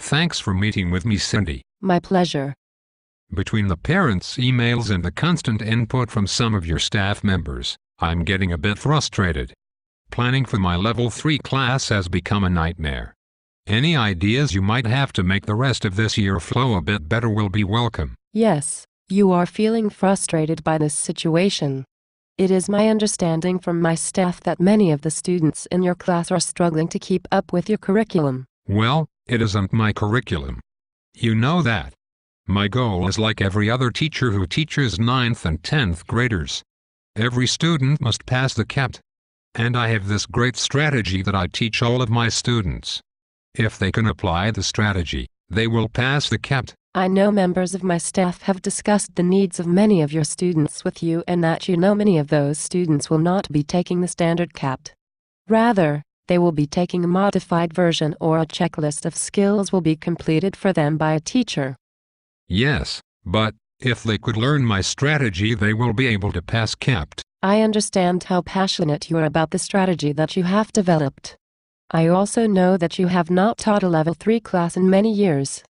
Thanks for meeting with me, Cindy. My pleasure. Between the parents' emails and the constant input from some of your staff members, I'm getting a bit frustrated. Planning for my Level 3 class has become a nightmare. Any ideas you might have to make the rest of this year flow a bit better will be welcome. Yes, you are feeling frustrated by this situation. It is my understanding from my staff that many of the students in your class are struggling to keep up with your curriculum. Well, it isn't my curriculum. You know that. My goal is like every other teacher who teaches 9th and 10th graders. Every student must pass the CAPT. And I have this great strategy that I teach all of my students. If they can apply the strategy, they will pass the CAPT. I know members of my staff have discussed the needs of many of your students with you and that you know many of those students will not be taking the standard CAPT. Rather, they will be taking a modified version or a checklist of skills will be completed for them by a teacher. Yes, but if they could learn my strategy, they will be able to pass CAPT. I understand how passionate you are about the strategy that you have developed. I also know that you have not taught a Level 3 class in many years.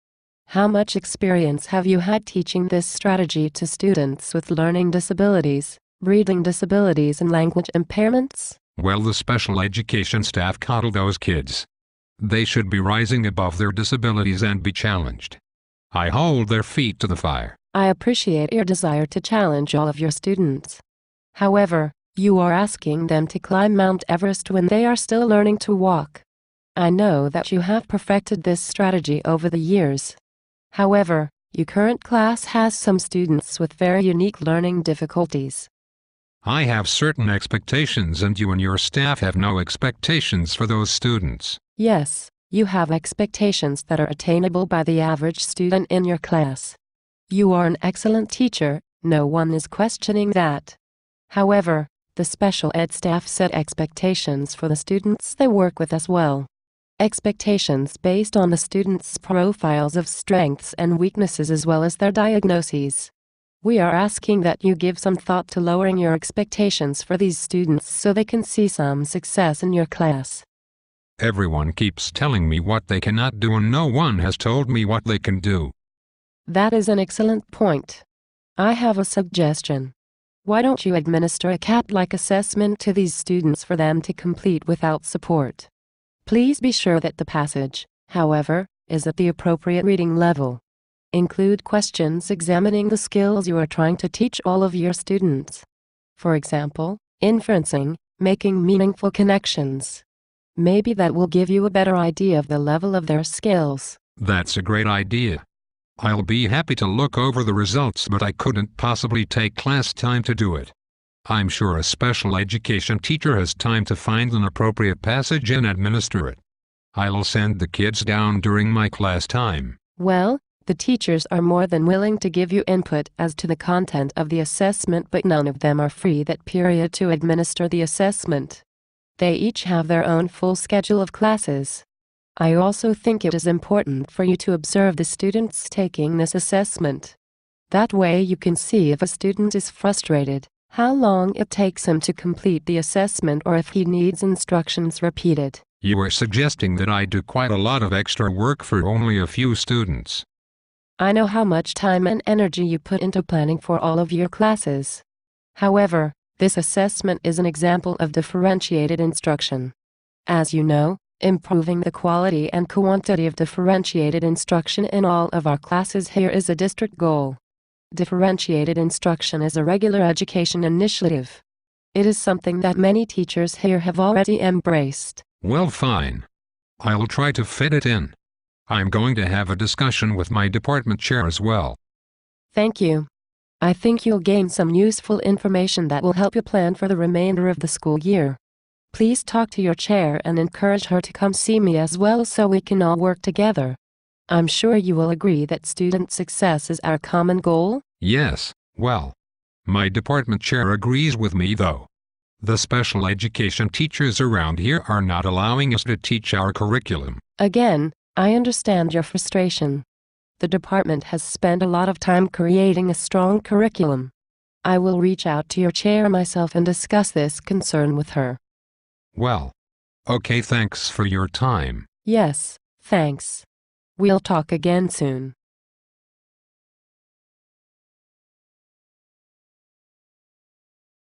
How much experience have you had teaching this strategy to students with learning disabilities, reading disabilities and language impairments? Well, the special education staff coddle those kids. They should be rising above their disabilities and be challenged. I hold their feet to the fire. I appreciate your desire to challenge all of your students. However, you are asking them to climb Mount Everest when they are still learning to walk. I know that you have perfected this strategy over the years. However, your current class has some students with very unique learning difficulties. I have certain expectations and you and your staff have no expectations for those students. Yes, you have expectations that are attainable by the average student in your class. You are an excellent teacher, no one is questioning that. However, the special ed staff set expectations for the students they work with as well. Expectations based on the students' profiles of strengths and weaknesses as well as their diagnoses. We are asking that you give some thought to lowering your expectations for these students so they can see some success in your class. Everyone keeps telling me what they cannot do and no one has told me what they can do. That is an excellent point. I have a suggestion. Why don't you administer a CAPT-like assessment to these students for them to complete without support? Please be sure that the passage, however, is at the appropriate reading level. Include questions examining the skills you are trying to teach all of your students. For example, inferencing, making meaningful connections. Maybe that will give you a better idea of the level of their skills. That's a great idea. I'll be happy to look over the results, but I couldn't possibly take class time to do it. I'm sure a special education teacher has time to find an appropriate passage and administer it. I'll send the kids down during my class time. Well, the teachers are more than willing to give you input as to the content of the assessment, but none of them are free that period to administer the assessment. They each have their own full schedule of classes. I also think it is important for you to observe the students taking this assessment. That way you can see if a student is frustrated, how long it takes him to complete the assessment, or if he needs instructions repeated. You are suggesting that I do quite a lot of extra work for only a few students. I know how much time and energy you put into planning for all of your classes. However, this assessment is an example of differentiated instruction. As you know, improving the quality and quantity of differentiated instruction in all of our classes here is a district goal. Differentiated instruction is a regular education initiative. It is something that many teachers here have already embraced. Well, fine. I'll try to fit it in. I'm going to have a discussion with my department chair as well. Thank you. I think you'll gain some useful information that will help you plan for the remainder of the school year. Please talk to your chair and encourage her to come see me as well so we can all work together. I'm sure you will agree that student success is our common goal? Yes, well, my department chair agrees with me though. The special education teachers around here are not allowing us to teach our curriculum. Again, I understand your frustration. The department has spent a lot of time creating a strong curriculum. I will reach out to your chair myself and discuss this concern with her. Well, okay, thanks for your time. Yes, thanks. We'll talk again soon.